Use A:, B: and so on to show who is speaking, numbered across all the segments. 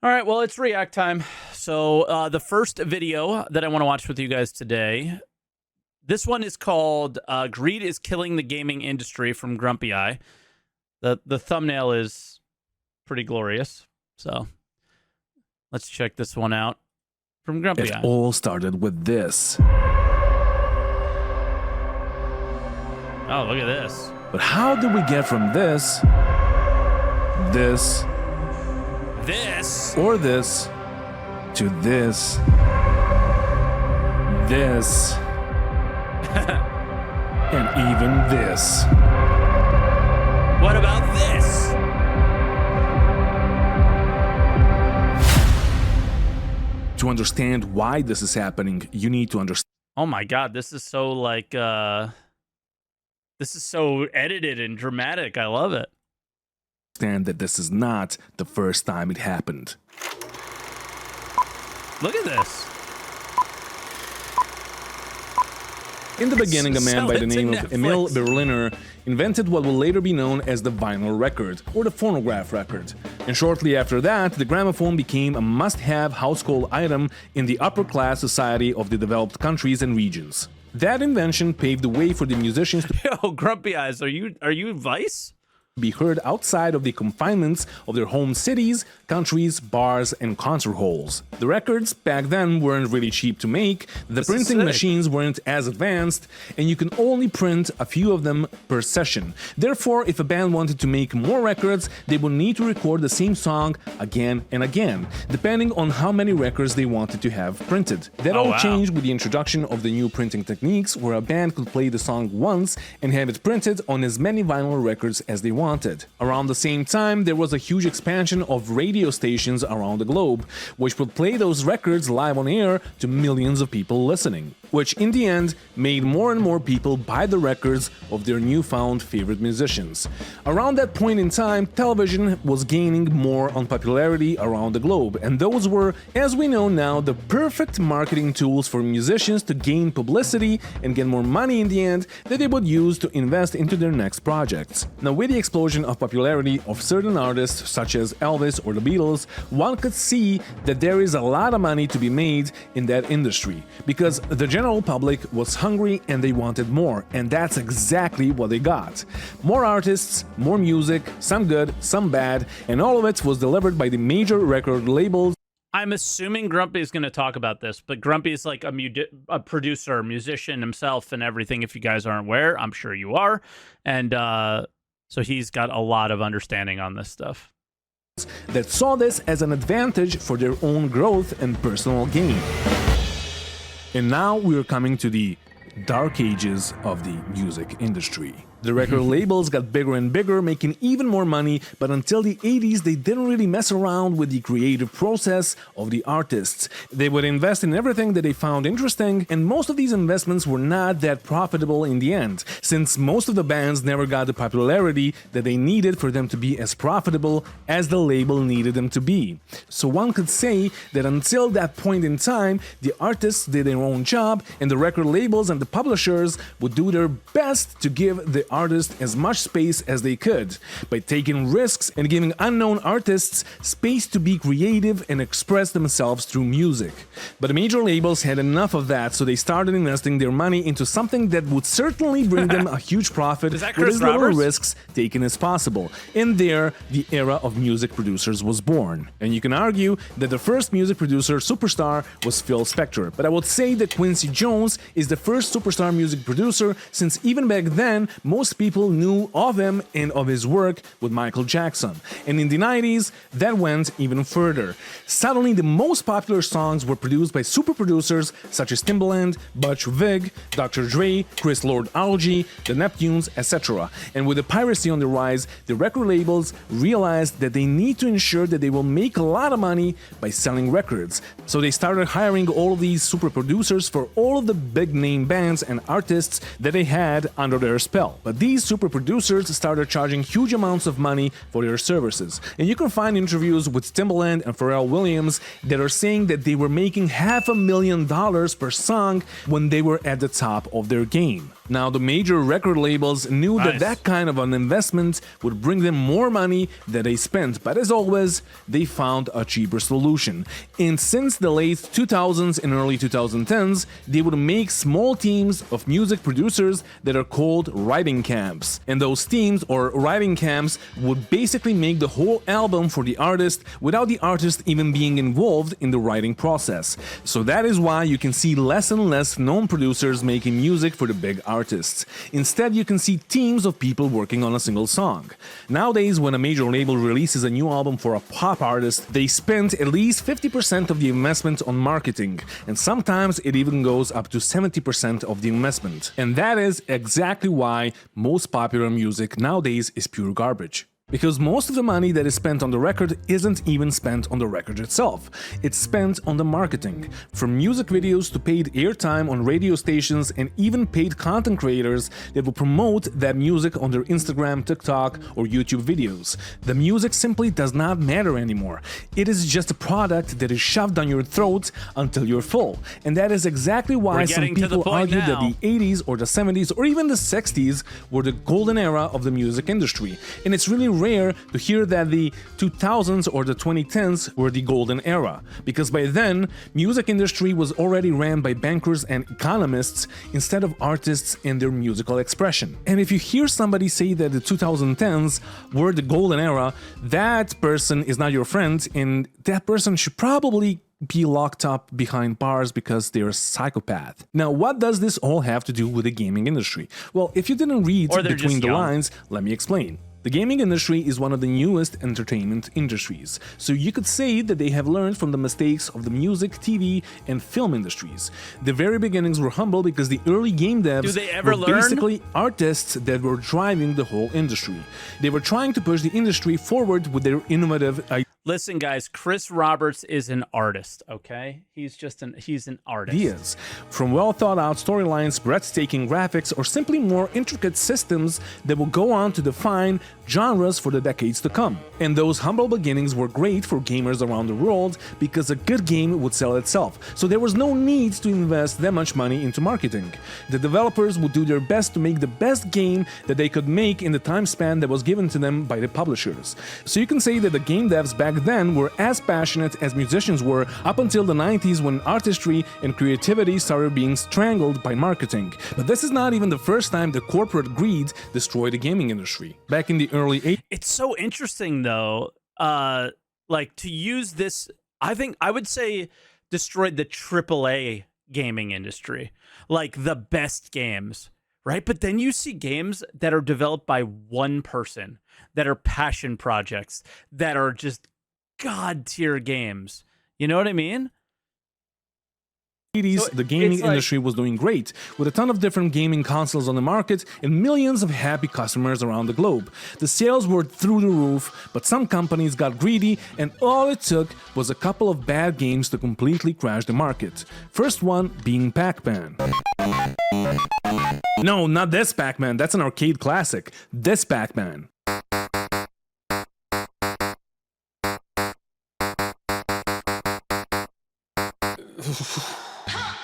A: All right, well, it's react time. So the first video that I want to watch with you guys today, this one is called Greed is Killing the Gaming Industry from Grumpy Eye. The thumbnail is pretty glorious. So let's check this one out from Grumpy Eye.
B: It all started with this.
A: Oh, look at this.
B: But how did we get from this, or this, to this, and even this?
A: What about this?
B: To understand why this is happening, you need to understand.
A: Oh my God, this is so like, this is so edited and dramatic. I love it.
B: That this is not the first time it happened.
A: Look at this.
B: In the beginning, a man by the name of Emil Berliner invented what will later be known as the vinyl record, or the phonograph record. And shortly after that, the gramophone became a must-have household item in the upper-class society of the developed countries and regions. That invention paved the way for the musicians to
A: Yo, Grumpy Eyes, are you Vice?
B: Be heard outside of the confinements of their home cities, countries, bars, and concert halls. The records back then weren't really cheap to make, the printing machines weren't as advanced, and you can only print a few of them per session. Therefore, if a band wanted to make more records, they would need to record the same song again and again, depending on how many records they wanted to have printed. That all changed with the introduction of the new printing techniques, where a band could play the song once and have it printed on as many vinyl records as they wanted. Around the same time, there was a huge expansion of radio stations around the globe, which would play those records live on air to millions of people listening, which in the end made more and more people buy the records of their newfound favorite musicians. Around that point in time, television was gaining more on popularity around the globe, and those were, as we know now, the perfect marketing tools for musicians to gain publicity and get more money in the end that they would use to invest into their next projects. Now, with the explosion of popularity of certain artists such as Elvis or the Beatles, one could see that there is a lot of money to be made in that industry, because the general public was hungry and they wanted more, and that's exactly what they got. More artists, more music, some good, some bad, and all of it was delivered by the major record labels.
A: I'm assuming Grumpy is going to talk about this, but Grumpy is like a producer, musician himself and everything. If you guys aren't aware, I'm sure you are. And so he's got a lot of understanding on this stuff.
B: That saw this as an advantage for their own growth and personal gain. And now we're coming to the dark ages of the music industry. The record labels got bigger and bigger, making even more money, but until the 80s they didn't really mess around with the creative process of the artists. They would invest in everything that they found interesting, and most of these investments were not that profitable in the end, since most of the bands never got the popularity that they needed for them to be as profitable as the label needed them to be. So one could say that until that point in time, the artists did their own job, and the record labels and the publishers would do their best to give the artists as much space as they could, by taking risks and giving unknown artists space to be creative and express themselves through music. But the major labels had enough of that, so they started investing their money into something that would certainly bring them a huge profit with as little risks taken as possible. And there, the era of music producers was born. And you can argue that the first music producer superstar was Phil Spector, but I would say that Quincy Jones is the first superstar music producer, since even back then, most people knew of him and of his work with Michael Jackson. And in the 90s, that went even further. Suddenly, the most popular songs were produced by super producers such as Timbaland, Butch Vig, Dr. Dre, Chris Lord Alge, the Neptunes, etc. And with the piracy on the rise, the record labels realized that they need to ensure that they will make a lot of money by selling records. So they started hiring all of these super producers for all of the big name bands and artists that they had under their spell. But these super producers started charging huge amounts of money for their services. And you can find interviews with Timbaland and Pharrell Williams that are saying that they were making $500,000 per song when they were at the top of their game. Now, the major record labels knew that
A: Nice.
B: that kind of an investment would bring them more money than they spent, but as always, they found a cheaper solution. And since the late 2000s and early 2010s, they would make small teams of music producers that are called writing camps. And those teams or writing camps would basically make the whole album for the artist without the artist even being involved in the writing process. So that is why you can see less and less known producers making music for the big artists. Instead, you can see teams of people working on a single song. Nowadays, when a major label releases a new album for a pop artist, they spend at least 50% of the investment on marketing, and sometimes it even goes up to 70% of the investment. And that is exactly why most popular music nowadays is pure garbage. Because most of the money that is spent on the record isn't even spent on the record itself. It's spent on the marketing. From music videos to paid airtime on radio stations and even paid content creators that will promote that music on their Instagram, TikTok, or YouTube videos. The music simply does not matter anymore. It is just a product that is shoved down your throat until you're full. And that is exactly why some people argue that the 80s or the 70s or even the 60s were the golden era of the music industry. And it's really rare to hear that the 2000s or the 2010s were the golden era, because by then music industry was already ran by bankers and economists instead of artists and their musical expression. And if you hear somebody say that the 2010s were the golden era, that person is not your friend, and that person should probably be locked up behind bars because they're a psychopath. Now, what does this all have to do with the gaming industry? Well, if you didn't read between the lines, let me explain. The gaming industry is one of the newest entertainment industries, so you could say that they have learned from the mistakes of the music, TV, and film industries. The very beginnings were humble because the early game devs were basically artists that were driving the whole industry. They were trying to push the industry forward with their innovative ideas.
A: Listen, guys, Chris Roberts is an artist, okay? He's an artist.
B: From well-thought-out storylines, breathtaking graphics, or simply more intricate systems that will go on to define genres for the decades to come. And those humble beginnings were great for gamers around the world because a good game would sell itself, so there was no need to invest that much money into marketing. The developers would do their best to make the best game that they could make in the time span that was given to them by the publishers. So you can say that the game devs back then were as passionate as musicians were up until the 90s, when artistry and creativity started being strangled by marketing. But this is not even the first time that corporate greed destroyed the gaming industry. Back in the early 80s.
A: It's so interesting though, like to use this, I would say destroyed the AAA gaming industry, like the best games, right? But then you see games that are developed by one person, that are passion projects, that are just god tier games. You know what I mean?
B: So the gaming industry was doing great, with a ton of different gaming consoles on the market and millions of happy customers around the globe. The sales were through the roof, but some companies got greedy, and all it took was a couple of bad games to completely crash the market. First one being Pac-Man. No, not this Pac-Man, that's an arcade classic. This Pac-Man.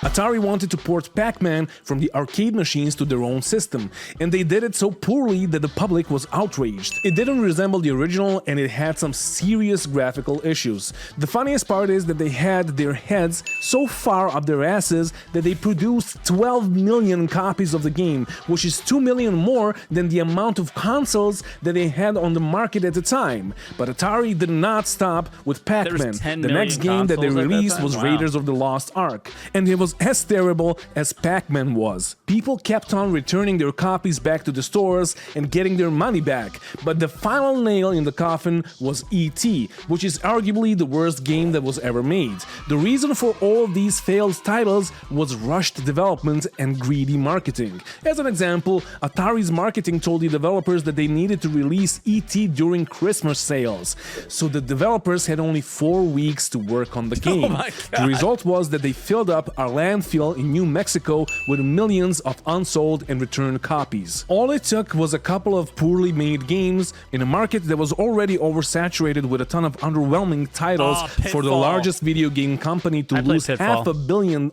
B: Atari wanted to port Pac-Man from the arcade machines to their own system, and they did it so poorly that the public was outraged. It didn't resemble the original, and it had some serious graphical issues. The funniest part is that they had their heads so far up their asses that they produced 12 million copies of the game, which is 2 million more than the amount of consoles that they had on the market at the time. But Atari did not stop with Pac-Man. The next game that they released was Raiders of the Lost Ark, and it was as terrible as Pac-Man was. People kept on returning their copies back to the stores and getting their money back, but the final nail in the coffin was E.T., which is arguably the worst game that was ever made. The reason for all of these failed titles was rushed development and greedy marketing. As an example, Atari's marketing told the developers that they needed to release E.T. during Christmas sales, so the developers had only 4 weeks to work on the game.
A: Oh my God.
B: The result was that they filled up our landfill in New Mexico with millions of unsold and returned copies. All it took was a couple of poorly made games in a market that was already oversaturated with a ton of underwhelming titles for the largest video game company to lose $500 million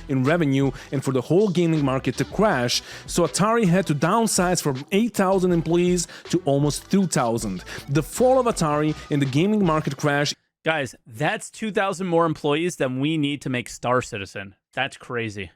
B: in revenue and for the whole gaming market to crash. So Atari had to downsize from 8,000 employees to almost 2,000. The fall of Atari and the gaming market crash.
A: Guys, that's 2,000 more employees than we need to make Star Citizen. That's crazy.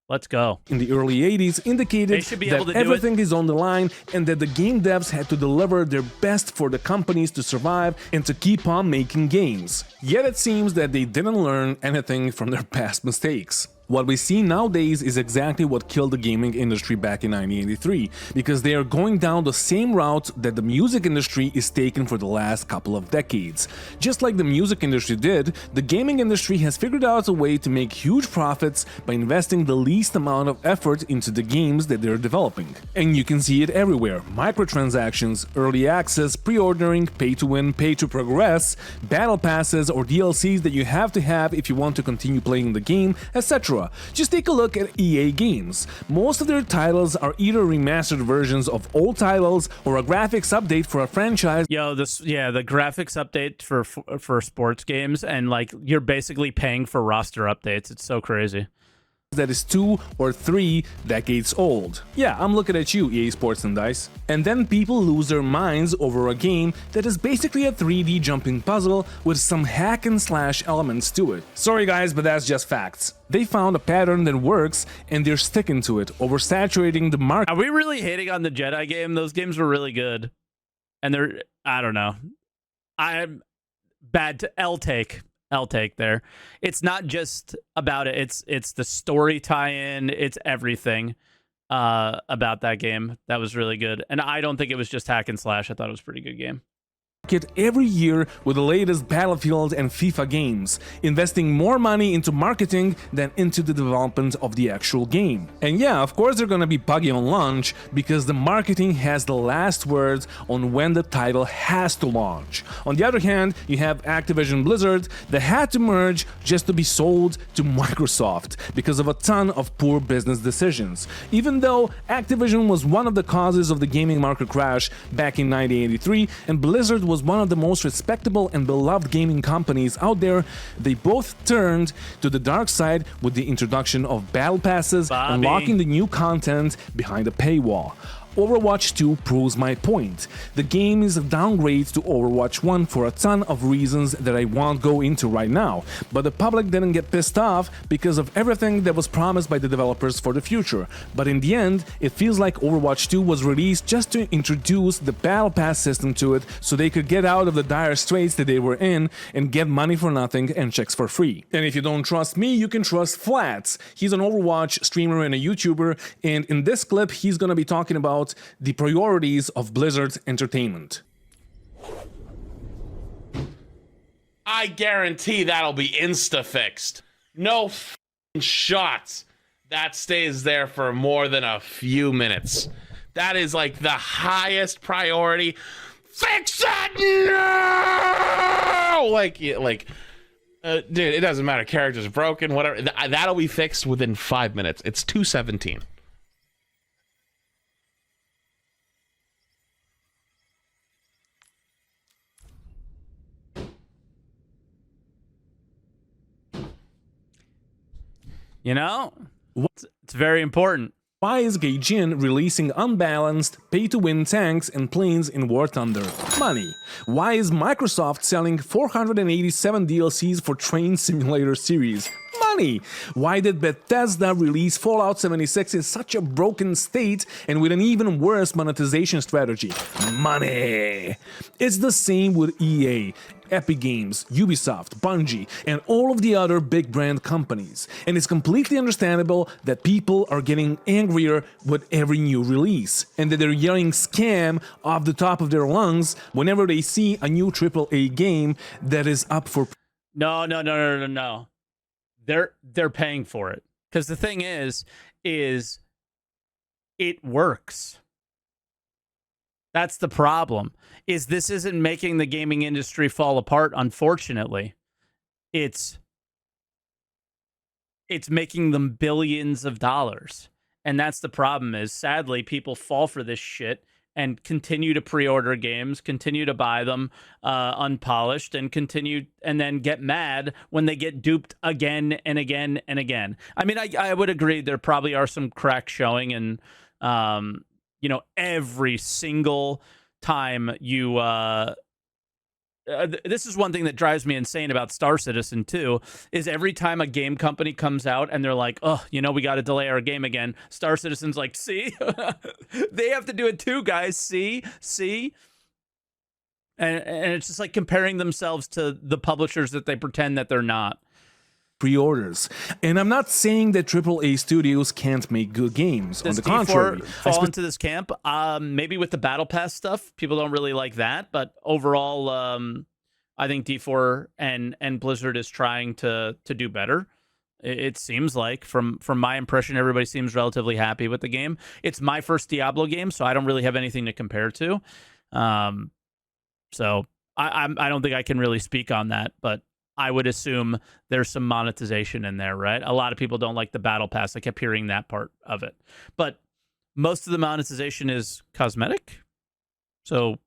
A: Let's go.
B: In the early 80s indicated that everything is on the line and that the game devs had to deliver their best for the companies to survive and to keep on making games. Yet it seems that they didn't learn anything from their past mistakes. What we see nowadays is exactly what killed the gaming industry back in 1983, because they are going down the same route that the music industry is taking for the last couple of decades. Just like the music industry did, the gaming industry has figured out a way to make huge profits by investing the least amount of effort into the games that they're developing. And you can see it everywhere: microtransactions, early access, pre-ordering, pay-to-win, pay-to-progress, battle passes or DLCs that you have to have if you want to continue playing the game, etc. Just take a look at EA games. Most of their titles are either remastered versions of old titles or a graphics update for a franchise.
A: Yo, the graphics update for sports games, and like you're basically paying for roster updates. It's so crazy.
B: That is 2 or 3 decades old. Yeah, I'm looking at you, EA Sports and Dice. And then people lose their minds over a game that is basically a 3D jumping puzzle with some hack and slash elements to it. Sorry guys, but that's just facts. They found a pattern that works and they're sticking to it, oversaturating the market.
A: Are we really hating on the Jedi game? Those games were really good. And I don't know. I'm bad to L take there. It's not just about it. It's the story tie-in. It's everything about that game. That was really good. And I don't think it was just hack and slash. I thought it was a pretty good game.
B: Every year with the latest Battlefield and FIFA games, investing more money into marketing than into the development of the actual game. And yeah, of course they're gonna be buggy on launch because the marketing has the last words on when the title has to launch. On the other hand, you have Activision Blizzard that had to merge just to be sold to Microsoft because of a ton of poor business decisions. Even though Activision was one of the causes of the gaming market crash back in 1983 and Blizzard was one of the most respectable and beloved gaming companies out there, they both turned to the dark side with the introduction of battle passes, unlocking the new content behind a paywall. Overwatch 2 proves my point. The game is a downgrade to Overwatch 1 for a ton of reasons that I won't go into right now, but the public didn't get pissed off because of everything that was promised by the developers for the future. But in the end, it feels like Overwatch 2 was released just to introduce the Battle Pass system to it so they could get out of the dire straits that they were in and get money for nothing and checks for free. And if you don't trust me, you can trust Flats. He's an Overwatch streamer and a YouTuber, and in this clip, he's gonna be talking about the priorities of Blizzard's entertainment.
C: I guarantee that'll be insta-fixed. No f***ing shots. That stays there for more than a few minutes. That is like the highest priority. Fix it now! Dude, it doesn't matter. Character's broken, whatever. That'll be fixed within 5 minutes. It's 2:17.
A: You know, it's very important.
B: Why is Gaijin releasing unbalanced, pay-to-win tanks and planes in War Thunder? Money. Why is Microsoft selling 487 DLCs for Train Simulator series? Money. Why did Bethesda release Fallout 76 in such a broken state and with an even worse monetization strategy? Money. It's the same with EA, Epic Games, Ubisoft, Bungie, and all of the other big brand companies. And it's completely understandable that people are getting angrier with every new release, and that they're yelling scam off the top of their lungs whenever they see a new AAA game that is up for...
A: No. They're paying for it. Because the thing is it works. That's the problem. This isn't making the gaming industry fall apart, unfortunately. It's it's making them billions of dollars. And that's the problem is, sadly, people fall for this shit and continue to pre-order games, continue to buy them unpolished, and continue and then get mad when they get duped again and again and again. I mean, I would agree there probably are some cracks showing, and every single time you this is one thing that drives me insane about Star Citizen 2 is every time a game company comes out and they're like, oh, we got to delay our game again. Star Citizen's like, see, they have to do it too, guys. See. And it's just like comparing themselves to the publishers that they pretend that they're not.
B: Pre-orders. And I'm not saying that AAA studios can't make good games.
A: Does
B: On the
A: D4
B: contrary,
A: fall into this camp? Maybe with the Battle Pass stuff, people don't really like that. But overall, I think D4 and Blizzard is trying to do better. It seems like, from my impression, everybody seems relatively happy with the game. It's my first Diablo game, so I don't really have anything to compare to. So I don't think I can really speak on that, but I would assume there's some monetization in there, right? A lot of people don't like the Battle Pass. I kept hearing that part of it. But most of the monetization is cosmetic. So,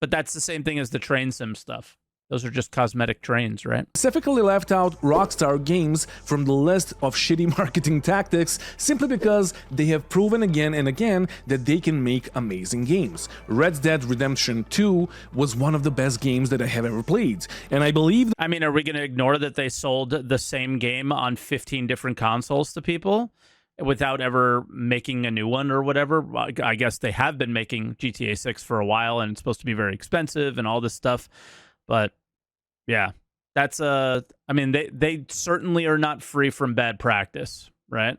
A: but that's the same thing as the train sim stuff. Those are just cosmetic trains, right?
B: Specifically left out Rockstar Games from the list of shitty marketing tactics simply because they have proven again and again that they can make amazing games. Red Dead Redemption 2 was one of the best games that I have ever played, and I believe...
A: I mean, are we going to ignore that they sold the same game on 15 different consoles to people without ever making a new one or whatever? I guess they have been making GTA 6 for a while, and it's supposed to be very expensive and all this stuff, but... yeah, that's I mean, they certainly are not free from bad practice, right?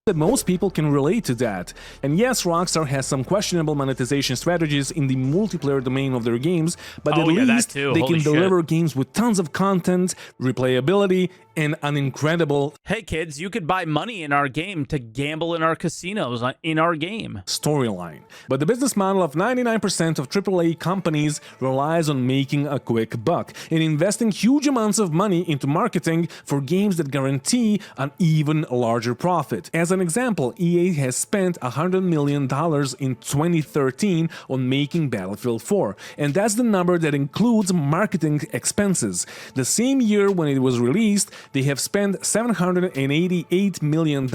B: That most people can relate to that. And yes, Rockstar has some questionable monetization strategies in the multiplayer domain of their games, but at least they can deliver games with tons of content, replayability, and an incredible...
A: hey kids, you could buy money in our game to gamble in our casinos in our game.
B: ...storyline. But the business model of 99% of AAA companies relies on making a quick buck and investing huge amounts of money into marketing for games that guarantee an even larger profit. As an example, EA has spent $100 million in 2013 on making Battlefield 4, and that's the number that includes marketing expenses. The same year when it was released, they have spent $788 million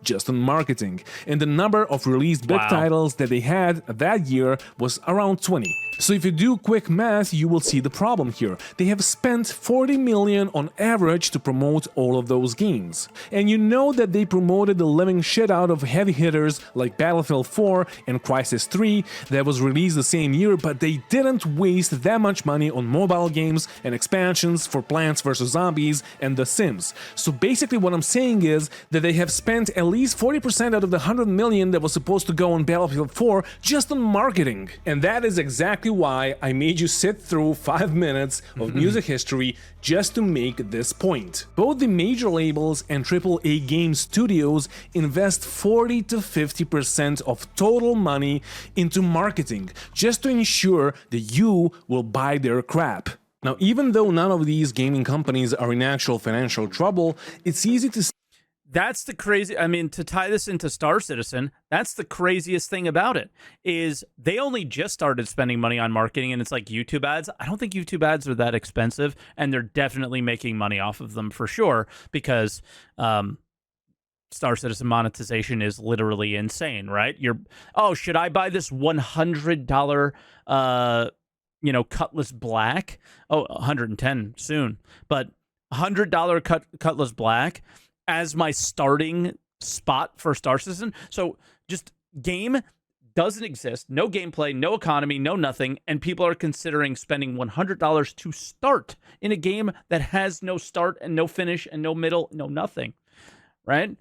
B: just on marketing, and the number of released big titles that they had that year was around 20. So if you do quick math, you will see the problem here. They have spent $40 million on average to promote all of those games. And you know that they promoted the living shit out of heavy hitters like Battlefield 4 and Crysis 3 that was released the same year, but they didn't waste that much money on mobile games and expansions for Plants vs. Zombies and The Sims. So basically what I'm saying is that they have spent at least 40% out of the $100 million that was supposed to go on Battlefield 4 just on marketing. And that is exactly why I made you sit through 5 minutes of music history just to make this point. Both the major labels and AAA game studios invest 40 to 50% of total money into marketing just to ensure that you will buy their crap. Now, even though none of these gaming companies are in actual financial trouble, it's easy to...
A: That's the crazy, I mean, to tie this into Star Citizen, that's the craziest thing about it, is they only just started spending money on marketing, and it's like YouTube ads. I don't think YouTube ads are that expensive, and they're definitely making money off of them for sure, because Star Citizen monetization is literally insane, right? Should I buy this $100 Cutlass Black? Oh, $110 soon, but $100 Cutlass Black as my starting spot for Star Citizen. So just game doesn't exist, no gameplay, no economy, no nothing, and people are considering spending $100 to start in a game that has no start and no finish and no middle, no nothing, right?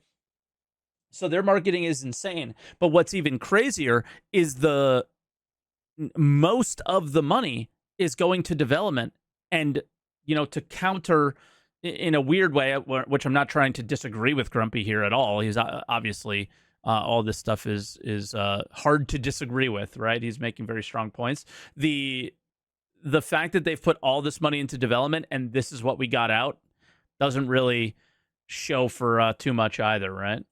A: So their marketing is insane. But what's even crazier is most of the money is going to development and, to counter in a weird way, which I'm not trying to disagree with Grumpy here at all. He's obviously all this stuff is hard to disagree with, right? He's making very strong points. The fact that they've put all this money into development and this is what we got out, doesn't really show for too much either, right?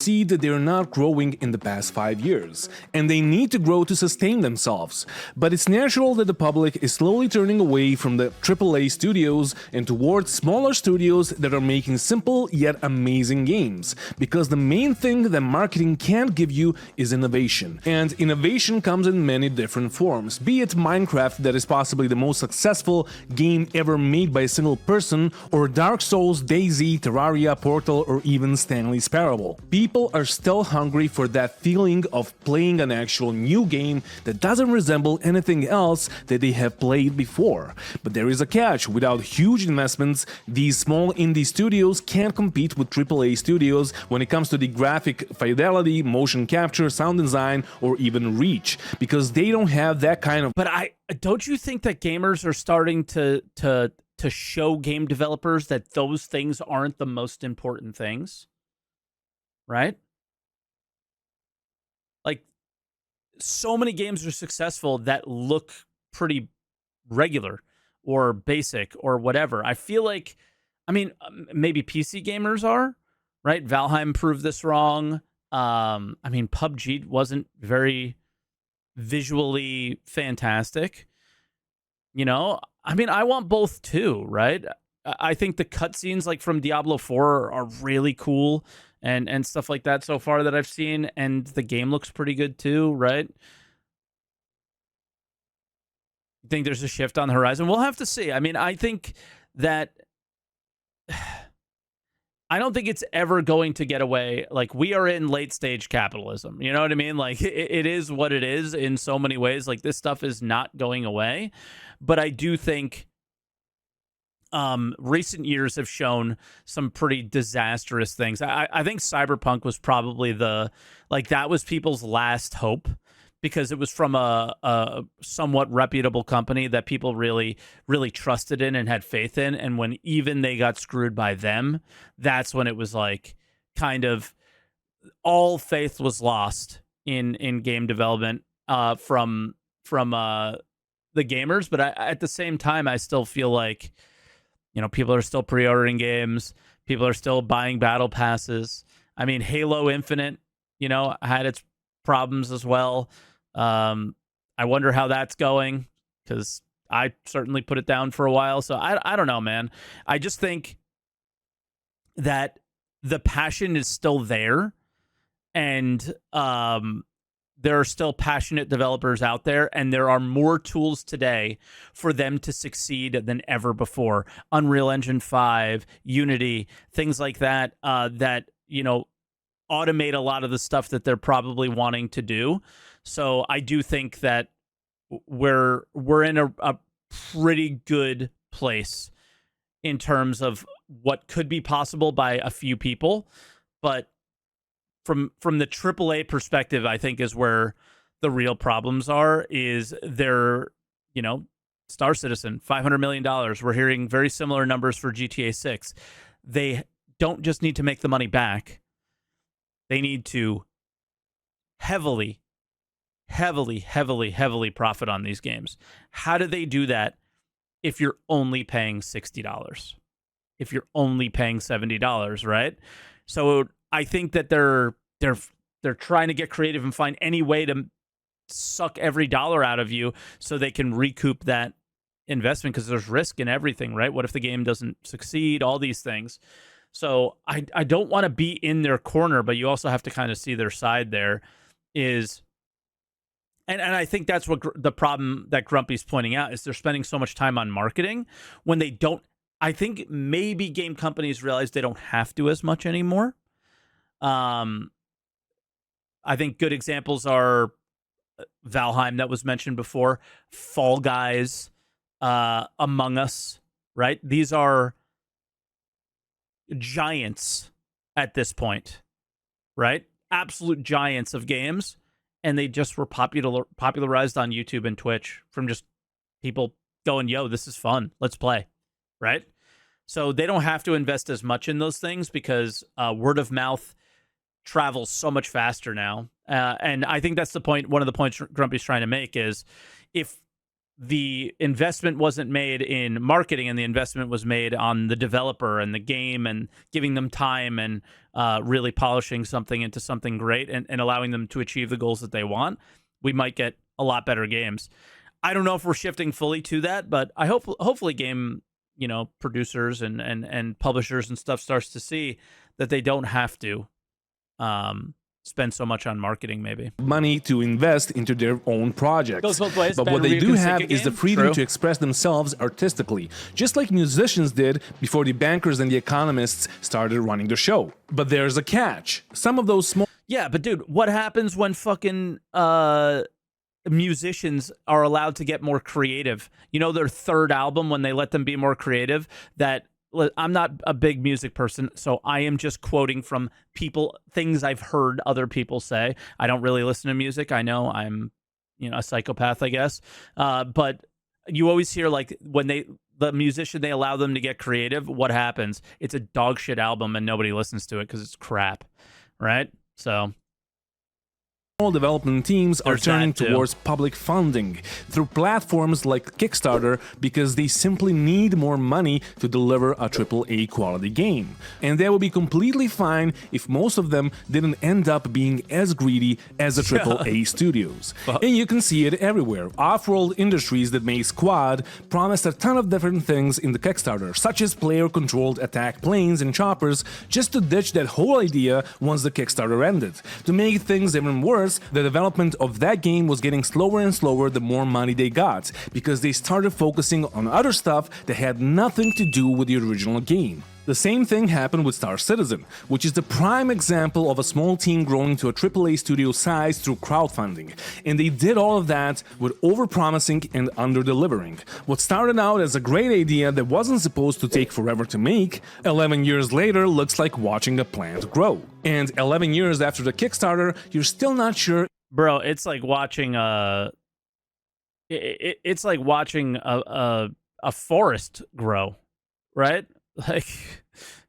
B: See that they're not growing in the past 5 years, and they need to grow to sustain themselves. But it's natural that the public is slowly turning away from the AAA studios and towards smaller studios that are making simple yet amazing games, because the main thing that marketing can't give you is innovation. And innovation comes in many different forms, be it Minecraft, that is possibly the most successful game ever made by a single person, or Dark Souls, DayZ, Terraria, Portal, or even Stanley's Parable. People are still hungry for that feeling of playing an actual new game that doesn't resemble anything else that they have played before. But there is a catch: without huge investments, these small indie studios can't compete with AAA studios when it comes to the graphic fidelity, motion capture, sound design, or even reach, because they don't have that kind of...
A: But don't you think that gamers are starting to show game developers that those things aren't the most important things? Right? Like, so many games are successful that look pretty regular or basic or whatever. I feel like, I mean, maybe PC gamers are, right? Valheim proved this wrong. I mean, PUBG wasn't very visually fantastic. You know, I mean, I want both too, right? I think the cutscenes like from Diablo 4 are really cool and stuff like that so far that I've seen, and the game looks pretty good too, right? You think there's a shift on the horizon? We'll have to see. I mean, I think that I don't think it's ever going to get away. Like, we are in late stage capitalism. You know what I mean? Like, it is what it is in so many ways. Like, this stuff is not going away. But I do think recent years have shown some pretty disastrous things. I think Cyberpunk was probably that was people's last hope, because it was from a somewhat reputable company that people really, really trusted in and had faith in. And when even they got screwed by them, that's when it was like kind of all faith was lost in game development from the gamers. But at the same time, I still feel like, you know, people are still pre-ordering games. People are still buying battle passes. I mean, Halo Infinite, you know, had its problems as well. I wonder how that's going, because I certainly put it down for a while. So I don't know, man. I just think that the passion is still there, and there are still passionate developers out there, and there are more tools today for them to succeed than ever before. Unreal Engine 5, Unity, things like that, that, you know, automate a lot of the stuff that they're probably wanting to do. So I do think that we're in a pretty good place in terms of what could be possible by a few people. But from the AAA perspective, I think is where the real problems are. Is they're, you know, Star Citizen, $500 million. We're hearing very similar numbers for GTA 6. They don't just need to make the money back. They need to heavily profit on these games. How do they do that if you're only paying $60? If you're only paying $70, right? So I think that they're trying to get creative and find any way to suck every dollar out of you so they can recoup that investment, because there's risk in everything, right? What if the game doesn't succeed? All these things. So I don't want to be in their corner, but you also have to kind of see their side there. And I think that's what the problem that Grumpy's pointing out is, they're spending so much time on marketing when they don't. I think maybe game companies realize they don't have to as much anymore. I think good examples are Valheim that was mentioned before, Fall Guys, Among Us, right? These are giants at this point, right? Absolute giants of games, and they just were popularized on YouTube and Twitch from just people going, yo, this is fun, let's play, right? So they don't have to invest as much in those things, because word of mouth travels so much faster now. And I think that's the point. One of the points Grumpy's trying to make is, if the investment wasn't made in marketing, and the investment was made on the developer and the game and giving them time and really polishing something into something great and allowing them to achieve the goals that they want, we might get a lot better games. I don't know if we're shifting fully to that, but I hopefully game, producers and publishers and stuff starts to see that they don't have to spend so much on marketing, maybe.
B: Money to invest into their own projects.
A: Goes both ways.
B: But
A: Better
B: what they
A: you
B: do
A: can
B: have
A: sync a
B: is the
A: game.
B: freedom
A: True.
B: to express themselves artistically, just like musicians did before the bankers and the economists started running the show. But there's a catch. Some of those small...
A: Yeah, but dude, what happens when fucking musicians are allowed to get more creative? Their third album, when they let them be more creative, I'm not a big music person, so I am just quoting from things I've heard other people say. I don't really listen to music. I know I'm, a psychopath, I guess. But you always hear like when the musician, they allow them to get creative, what happens? It's a dog shit album and nobody listens to it because it's crap, right? So
B: development teams are
A: There's
B: turning
A: that too.
B: towards public funding through platforms like Kickstarter because they simply need more money to deliver a AAA quality game. And they will be completely fine if most of them didn't end up being as greedy as the AAA studios. And you can see it everywhere. Off-world industries that made Squad promised a ton of different things in the Kickstarter, such as player-controlled attack planes and choppers, just to ditch that whole idea once the Kickstarter ended. To make things even worse, the development of that game was getting slower and slower the more money they got, because they started focusing on other stuff that had nothing to do with the original game. The same thing happened with Star Citizen, which is the prime example of a small team growing to a AAA studio size through crowdfunding. And they did all of that with over-promising and under-delivering. What started out as a great idea that wasn't supposed to take forever to make, 11 years later looks like watching a plant grow. And 11 years after the Kickstarter, you're still not sure.
A: bro, it's like watching it's like watching a forest grow, right? Like,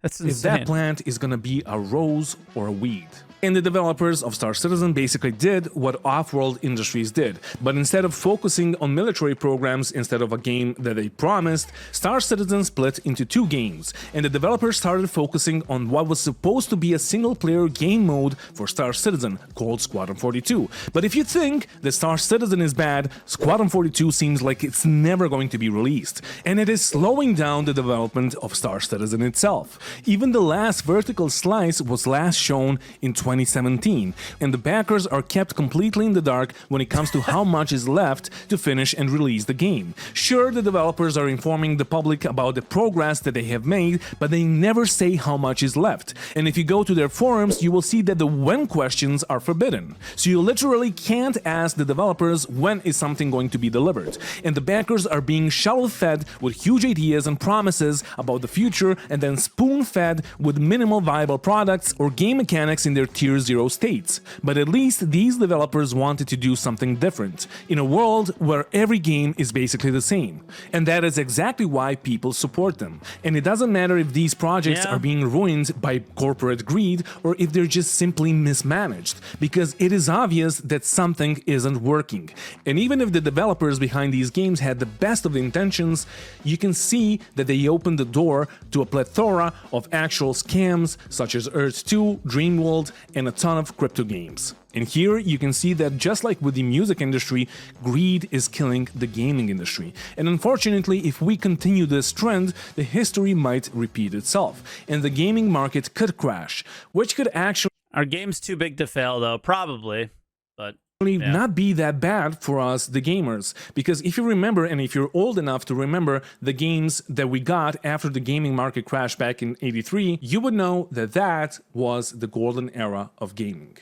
A: that's insane.
B: If that plant is gonna be a rose or a weed. And the developers of Star Citizen basically did what off-world industries did, but instead of focusing on military programs instead of a game that they promised, Star Citizen split into two games, and the developers started focusing on what was supposed to be a single-player game mode for Star Citizen, called Squadron 42. But if you think that Star Citizen is bad, Squadron 42 seems like it's never going to be released, and it is slowing down the development of Star Citizen itself. Even the last vertical slice was last shown in 2017, and the backers are kept completely in the dark when it comes to how much is left to finish and release the game. Sure, the developers are informing the public about the progress that they have made, but they never say how much is left. And if you go to their forums, you will see that the when questions are forbidden. So you literally can't ask the developers when is something going to be delivered. And the backers are being shuttle-fed with huge ideas and promises about the future, and then spoon-fed with minimal viable products or game mechanics in their Tier 0 states. But at least these developers wanted to do something different, in a world where every game is basically the same. And that is exactly why people support them. And it doesn't matter if these projects are being ruined by corporate greed or if they're just simply mismanaged, because it is obvious that something isn't working. And even if the developers behind these games had the best of intentions, you can see that they opened the door to a plethora of actual scams such as Earth 2, Dreamworld, and a ton of crypto games. And here you can see that just like with the music industry, greed is killing the gaming industry. And unfortunately, if we continue this trend, the history might repeat itself, and the gaming market could crash, which could actually...
A: Are games too big to fail, though? Probably, but...
B: not be that bad for us, the gamers. Because if you remember, and if you're old enough to remember the games that we got after the gaming market crashed back in '83, you would know that that was the golden era of gaming.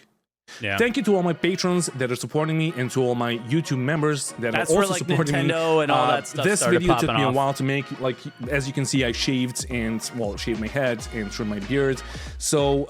A: Yeah.
B: Thank you to all my patrons that are supporting me, and to all my YouTube members that
A: That's
B: are
A: where,
B: also
A: like,
B: supporting
A: Nintendo
B: me.
A: and all that stuff
B: This
A: started
B: video took
A: popping
B: me a
A: off.
B: while to make. Like, as you can see, I shaved and, well, shaved my head and trimmed my beard. So,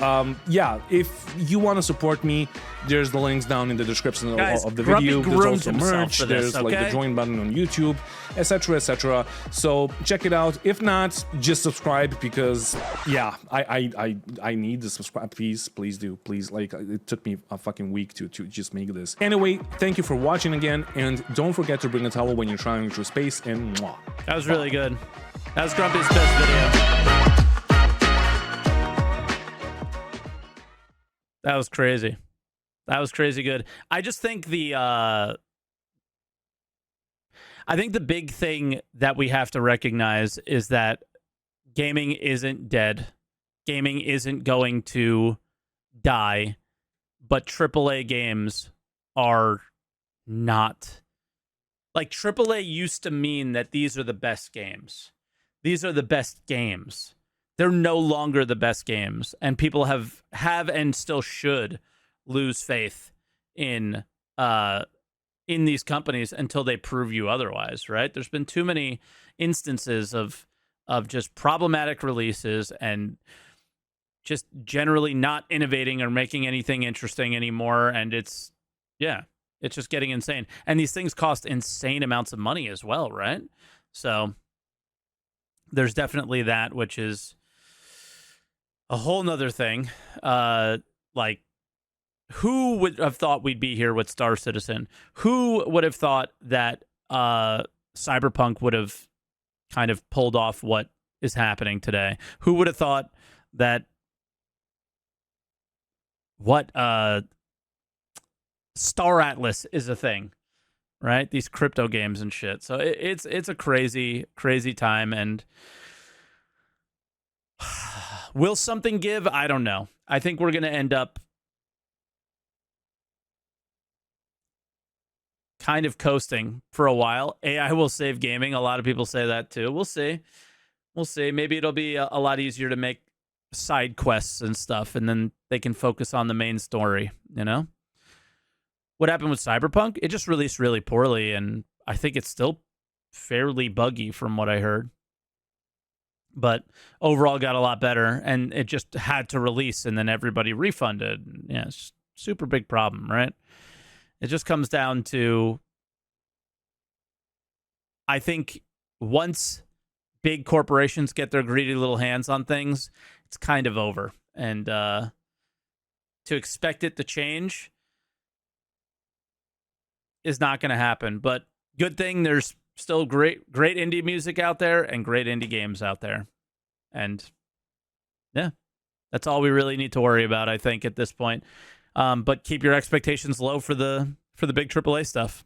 B: yeah, if you want to support me, there's the links down in the description
A: Guys,
B: of the
A: Grumpy
B: video. There's
A: groomed
B: also
A: himself
B: merch.
A: for this,
B: There's like the
A: okay?
B: join button on YouTube, etc., etc. So check it out. If not, just subscribe, because yeah, I need to subscribe. Please do. Please, like, it took me a fucking week to just make this. Anyway, thank you for watching again, and don't forget to bring a towel when you're traveling through space, and mwah.
A: That was really good. That was Grumpy's best video. That was crazy. That was crazy good. I just think the big thing that we have to recognize is that gaming isn't dead. Gaming isn't going to die, but AAA games are not. Like, AAA used to mean that these are the best games. These are the best games. They're no longer the best games, and people have and still should lose faith in these companies until they prove you otherwise, right? There's been too many instances of just problematic releases and just generally not innovating or making anything interesting anymore, and it's just getting insane. And these things cost insane amounts of money as well, right? So there's definitely that, which is a whole nother thing. Like, who would have thought we'd be here with Star Citizen? Who would have thought that Cyberpunk would have kind of pulled off what is happening today? Who would have thought that Star Atlas is a thing, right? These crypto games and shit. So it's a crazy, crazy time. And will something give? I don't know. I think we're going to end up kind of coasting for a while. AI will save gaming. A lot of people say that too. We'll see. We'll see. Maybe it'll be a lot easier to make side quests and stuff, and then they can focus on the main story, you know? What happened with Cyberpunk? It just released really poorly, and I think it's still fairly buggy from what I heard. But overall got a lot better, and it just had to release, and then everybody refunded. Yeah, it's super big problem, right? It just comes down to, I think once big corporations get their greedy little hands on things, it's kind of over. And to expect it to change is not going to happen. But good thing there's still great indie music out there and great indie games out there. And yeah, that's all we really need to worry about, I think, at this point. But keep your expectations low for the big AAA stuff.